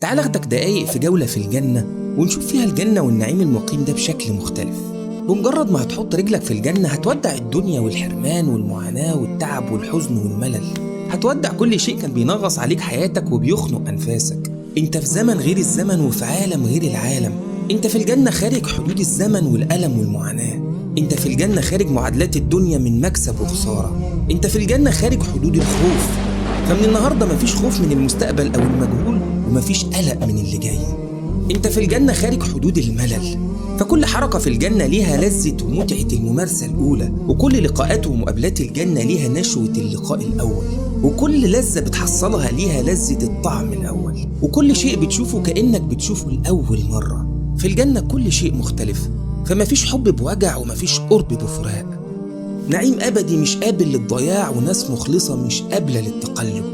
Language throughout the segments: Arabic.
تعال أخدك دقايق في جولة في الجنة ونشوف فيها الجنة والنعيم المقيم ده بشكل مختلف. بمجرد ما هتحط رجلك في الجنة هتودع الدنيا والحرمان والمعاناة والتعب والحزن والملل. هتودع كل شيء كان بينغص عليك حياتك وبيخنق أنفاسك. انت في زمن غير الزمن وفي عالم غير العالم. انت في الجنة خارج حدود الزمن والألم والمعاناة. انت في الجنة خارج معادلات الدنيا من مكسب وخسارة. انت في الجنة خارج حدود الخوف. فمن النهاردة مفيش خوف من المستقبل أو المجهول، ومفيش قلق من اللي جاي. انت في الجنة خارج حدود الملل. فكل حركة في الجنة ليها لذة ومتعة الممارسة الأولى، وكل لقاءات ومقابلات الجنة ليها نشوة اللقاء الأول، وكل لذة بتحصلها ليها لذة الطعم الأول، وكل شيء بتشوفه كأنك بتشوفه لأول مرة. في الجنة كل شيء مختلف، فمفيش حب بوجع ومفيش قرب بفراق. نعيم أبدي مش قابل للضياع، وناس مخلصة مش قابلة للتقلب.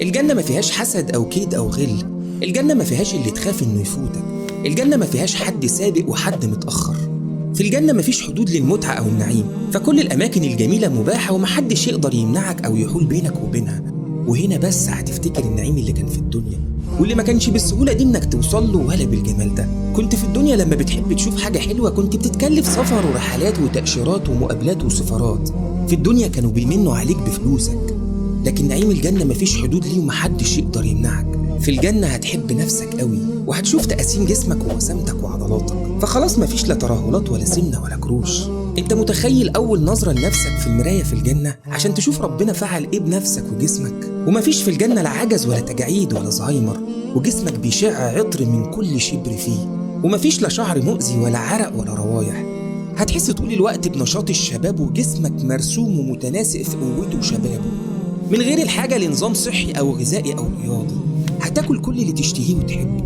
الجنة ما فيهاش حسد أو كيد أو غل. الجنة ما فيهاش اللي تخاف إنه يفوتك. الجنة ما فيهاش حد سابق وحد متأخر. في الجنة ما فيش حدود للمتعة أو النعيم، فكل الأماكن الجميلة مباحة ومحدش يقدر يمنعك أو يحول بينك وبينها. وهنا بس هتفتكر النعيم اللي كان في الدنيا، واللي ما كانش بالسهولة دي إنك توصل له ولا بالجمال ده. كنت في الدنيا لما بتحب تشوف حاجة حلوة كنت بتتكلف سفر ورحلات وتأشيرات ومقابلات وسفارات. في الدنيا كانوا بيمنوا عليك بفلوسك. لكن نعيم الجنة مفيش حدود ليه ومحدش يقدر يمنعك. في الجنة هتحب نفسك قوي، وهتشوف تقاسيم جسمك ووسامتك وعضلاتك. فخلاص مفيش لا ترهلات ولا سمنة ولا كروش. انت متخيل أول نظرة لنفسك في المراية في الجنة عشان تشوف ربنا فعل ايه بنفسك وجسمك؟ ومفيش في الجنة لا عجز ولا تجاعيد ولا زهايمر، وجسمك بيشع عطر من كل شبر فيه. ومفيش لا شعر مؤذي ولا عرق ولا روايح. هتحس طول الوقت بنشاط الشباب، وجسمك مرسوم ومتناسق في قوته وشبابه، من غير الحاجة لنظام صحي أو غذائي أو رياضي. هتاكل كل اللي تشتهيه وتحبه.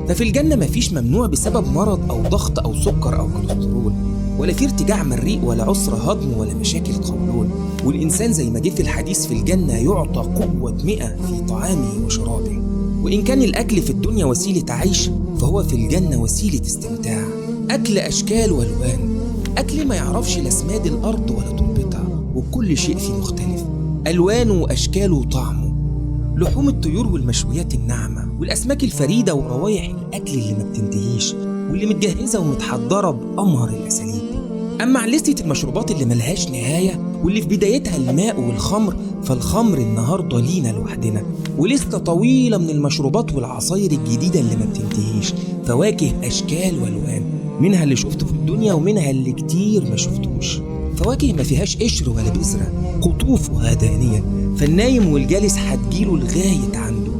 ففي الجنة مفيش ممنوع بسبب مرض أو ضغط أو سكر أو كوليسترول، ولا في ارتجاع مريء ولا عسر هضم ولا مشاكل قولون. والإنسان زي ما جه في الحديث في الجنة يعطى قوة 100 في طعامه وشرابه. وإن كان الأكل في الدنيا وسيلة عيش، فهو في الجنة وسيلة استمتاع. أكل أشكال والوان، أكل ما يعرفش لا سماد الأرض ولا تربتها، وكل شيء فيه مختلف، ألوانه وأشكاله وطعمه. لحوم الطيور والمشويات الناعمة والأسماك الفريدة وروايح الأكل اللي ما بتنتهيش، واللي متجهزة ومتحضرة بأمهر الأساليب. أما عن لستة المشروبات اللي ملهاش نهاية واللي في بدايتها الماء والخمر، فالخمر النهاردة لينا لوحدنا. ولستة طويلة من المشروبات والعصاير الجديدة اللي ما بتنتهيش، فواكه أشكال والوان، منها اللي شفته في الدنيا ومنها اللي كتير ما شفتوش. فواكه ما فيهاش قشر ولا بذرة، قطوفها دانية، فالنايم والجالس هتجيله لغاية عنده.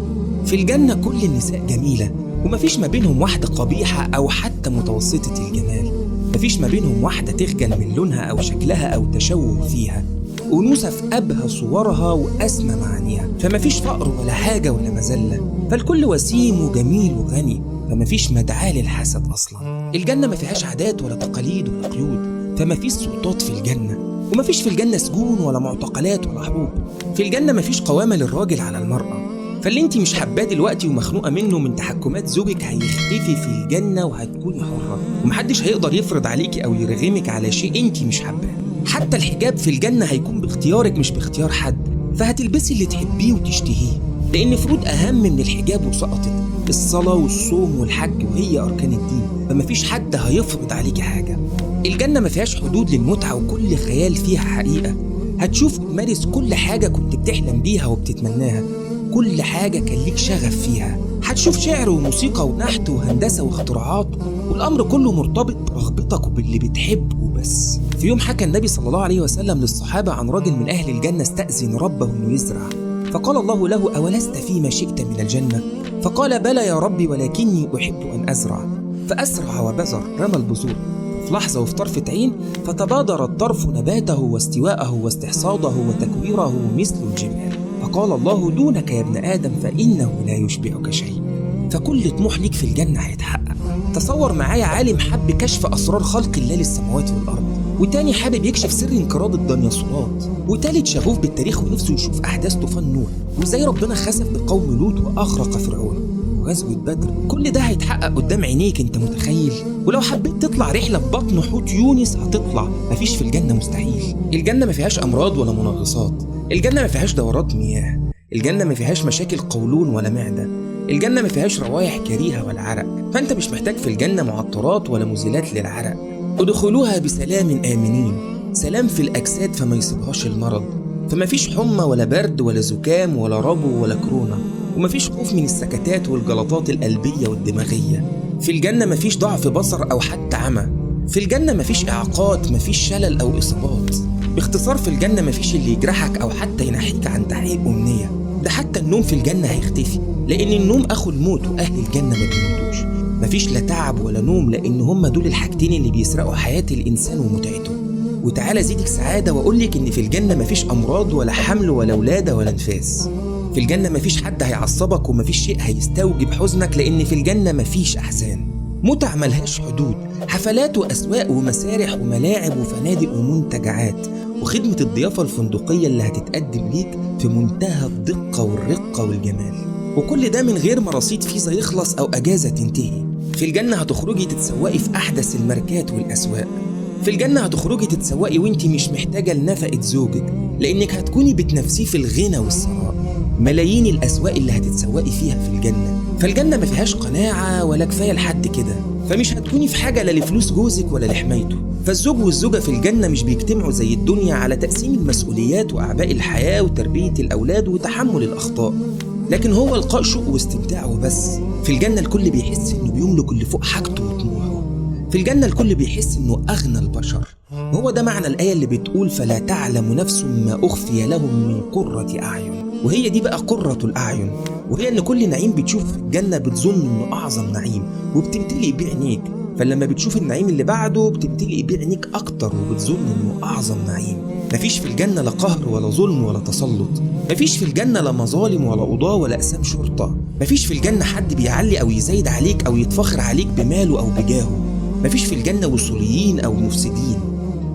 في الجنة كل النساء جميلة، ومفيش ما بينهم واحدة قبيحة أو حتى متوسطة الجمال. مفيش ما بينهم واحدة تخجل من لونها أو شكلها أو تشوه فيها. أنوثة في أبهى صورها وأسمى معانيها. فمفيش فقر ولا حاجة ولا مذلة، فالكل وسيم وجميل وغني، فمفيش مدعاة للحسد أصلا. الجنة ما فيهاش عادات ولا تقاليد ولا قيود، فمفيش سلطات في الجنة. ومفيش في الجنة سجون ولا معتقلات ولا حروب. في الجنة مفيش قوامة للراجل على المرأة. فاللي انت مش حباه دلوقتي ومخنوقة منه من تحكمات زوجك هيختفي في الجنة وهتكوني حرة، ومحدش هيقدر يفرض عليكي أو يرغمك على شيء انت مش حباه. حتى الحجاب في الجنة هيكون باختيارك مش باختيار حد، فهتلبسي اللي تحبيه وتشتهيه، لأن فروض أهم من الحجاب وسقطت، الصلاة والصوم والحج، وهي أركان الدين، فمفيش حد هيفرض عليكي حاجة. الجنة ما فيهاش حدود للمتعة، وكل خيال فيها حقيقة. هتشوف وتمارس كل حاجة كنت بتحلم بيها وبتتمناها، كل حاجة كان ليك شغف فيها. هتشوف شعر وموسيقى ونحت وهندسة واختراعات، والأمر كله مرتبط برغبتك وباللي بتحبه وبس. في يوم حكى النبي صلى الله عليه وسلم للصحابة عن رجل من أهل الجنة استأذن ربه إنه يزرع، فقال الله له: أولست فيما شئت من الجنة؟ فقال: بلى يا ربي، ولكني أحب أن أزرع. فأسرع وبذر، رمى البذور في لحظة وفي طرفة عين، فتبادر الطرف نباته واستواءه واستحصاده وتكويره مثل الجبال. فقال الله: دونك يا ابن آدم، فإنه لا يشبعك شيء. فكل طموح ليك في الجنة هيتحقق. تصور معايا عالم حب كشف أسرار خلق الله للسماوات والأرض، وتاني حابب يكشف سر انقراض الديناصورات، وتالت شغوف بالتاريخ ونفسه يشوف أحداث طوفان نوح، وإزاي ربنا خسف بقوم لوط وأغرق فرعون، وغزوة بدر. كل ده هيتحقق قدام عينيك، انت متخيل؟ ولو حبيت تطلع رحلة في بطن حوت يونس هتطلع، مفيش في الجنة مستحيل. الجنة ما فيهاش أمراض ولا منغصات. الجنة ما فيهاش دورات مياه. الجنة ما فيهاش مشاكل قولون ولا معدة. الجنة ما فيهاش روايح كريهة ولا عرق، فأنت مش محتاج في الجنة معطرات ولا مزيلات للعرق. ادخلوها بسلام آمنين، سلام في الأجساد فما يصيبهاش المرض، فما فيش حمى ولا برد ولا زكام ولا ربو ولا كورونا، وما فيش خوف من السكتات والجلطات القلبية والدماغية. في الجنة ما فيش ضعف بصر أو حتى عمى. في الجنة ما فيش إعاقات، ما فيش شلل أو إصابات. باختصار في الجنة ما فيش اللي يجرحك أو حتى ينحيك عن تحقيق أمنية. ده حتى النوم في الجنة هيختفي، لأن النوم أخو الموت وأهل الجنة ما بيموتوش. مفيش لا تعب ولا نوم، لأن هما دول الحاجتين اللي بيسرقوا حياة الإنسان ومتعته. وتعالى زيدك سعادة وأقولك إن في الجنة مفيش أمراض ولا حمل ولا ولادة ولا نفاس. في الجنة مفيش حد هيعصبك ومفيش شيء هيستوجب حزنك، لأن في الجنة مفيش أحزان. متع ملهاش حدود، حفلات وأسواق ومسارح وملاعب وفنادق ومنتجعات، وخدمة الضيافة الفندقية اللي هتتقدم ليك في منتهى الدقة والرقة والجمال، وكل ده من غير ما رصيد فيزا يخلص أو أجازة تنتهي. في الجنة هتخرجي تتسوقي في أحدث الماركات والأسواق. في الجنة هتخرجي تتسوقي وانتي مش محتاجة لنفقة زوجك، لأنك هتكوني بتنافسيه في الغنى والثراء. ملايين الأسواق اللي هتتسوقي فيها في الجنة. فالجنة ما فيهاش قناعة ولا كفاية لحد كده، فمش هتكوني في حاجة لا لفلوس جوزك ولا لحمايته. فالزوج والزوجة في الجنة مش بيجتمعوا زي الدنيا على تقسيم المسؤوليات وأعباء الحياة وتربية الأولاد وتحمل الأخطاء، لكن هو إلقاء شوق واستمتاع وبس. في الجنة الكل بيحس إنه بيملك اللي فوق حاجته وطموحه. في الجنة الكل بيحس إنه أغنى البشر. وهو ده معنى الآية اللي بتقول فلا تعلم نفس ما أخفي لهم من قرة أعين. وهي دي بقى قرة الأعين، وهي إن كل نعيم بتشوف في الجنة بتظن إنه أعظم نعيم وبتمتلئ بيه عينيك، فلما بتشوف النعيم اللي بعده بتمتلئ بيه عينيك أكتر وبتظن إنه أعظم نعيم. مفيش في الجنة لا قهر ولا ظلم ولا تسلط. مفيش في الجنة لا مظالم ولا قضاة ولا أقسام شرطة. مفيش في الجنة حد بيعلي أو يزايد عليك أو يتفخر عليك بماله أو بجاهه. مفيش في الجنة وصوليين أو مفسدين.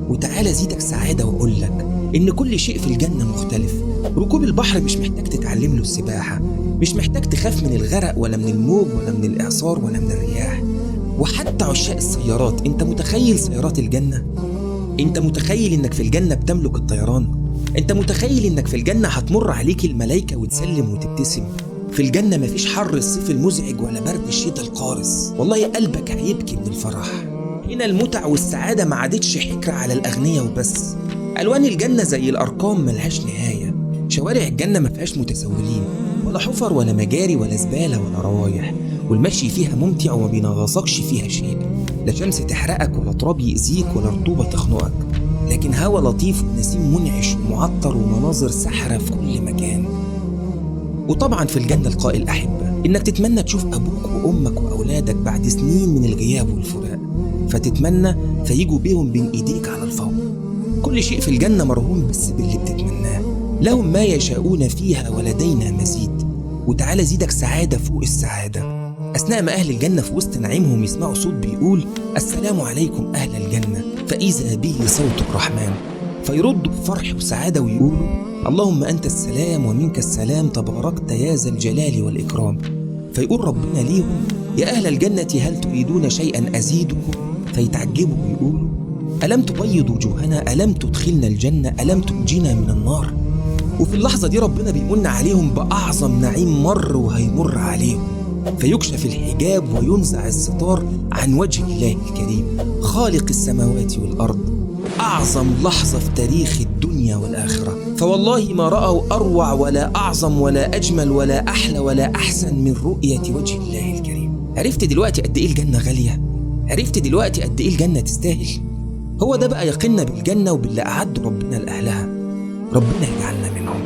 وتعالى زيدك سعادة وأقولك إن كل شيء في الجنة مختلف. ركوب البحر مش محتاج تتعلم له السباحة، مش محتاج تخاف من الغرق ولا من الموج ولا من الإعصار ولا من الرياح. وحتى عشاق السيارات، انت متخيل سيارات الجنة؟ انت متخيل انك في الجنة بتملك الطيران؟ انت متخيل انك في الجنة هتمر عليك الملايكة وتسلم وتبتسم؟ في الجنة مفيش حر الصيف المزعج ولا برد الشتاء القارس، والله قلبك هيبكي من الفرح. هنا المتع والسعادة ما عادتش حكر على الأغنياء وبس. ألوان الجنة زي الأرقام ملهاش نهاية. شوارع الجنة ما فيهاش متسولين ولا حفر ولا مجاري ولا زبالة ولا روايح، والمشي فيها ممتع وما بينغصكش فيها شيء، لا شمس تحرقك ولا تراب يأذيك ولا رطوبة تخنقك، لكن هوا لطيف ونسيم منعش ومعطر ومناظر سحرة في كل مكان. وطبعا في الجنة لقاء الأحبة، إنك تتمنى تشوف أبوك وأمك وأولادك بعد سنين من الغياب والفراق، فتتمنى فيجوا بيهم بين إيديك على الفور. كل شيء في الجنة مرهون بس باللي بتتمناه. لهم ما يشاءون فيها ولدينا مزيد. وتعالى زيدك سعادة فوق السعادة. أثناء ما أهل الجنة في وسط نعيمهم يسمعوا صوت بيقول السلام عليكم أهل الجنة، فإذا به صوت الرحمن، فيردوا بفرح وسعادة ويقولوا اللهم أنت السلام ومنك السلام تباركت يا ذا الجلال والإكرام. فيقول ربنا ليهم يا أهل الجنة هل تريدون شيئا أزيدكم؟ فيتعجبوا ويقولوا ألم تبيض وجوهنا، ألم تدخلنا الجنة، ألم تنجينا من النار. وفي اللحظة دي ربنا بيمن عليهم بأعظم نعيم مر وهيمر عليهم، فيكشف الحجاب وينزع الستار عن وجه الله الكريم خالق السماوات والأرض. أعظم لحظة في تاريخ الدنيا والآخرة، فوالله ما رأوا أروع ولا أعظم ولا أجمل ولا أحلى ولا أحسن من رؤية وجه الله الكريم. عرفت دلوقتي قد إيه الجنة غالية؟ عرفت دلوقتي قد إيه الجنة تستاهل؟ هو ده بقى يقيننا بالجنة وباللي أعد ربنا لأهلها. ربنا يجعلنا منهم.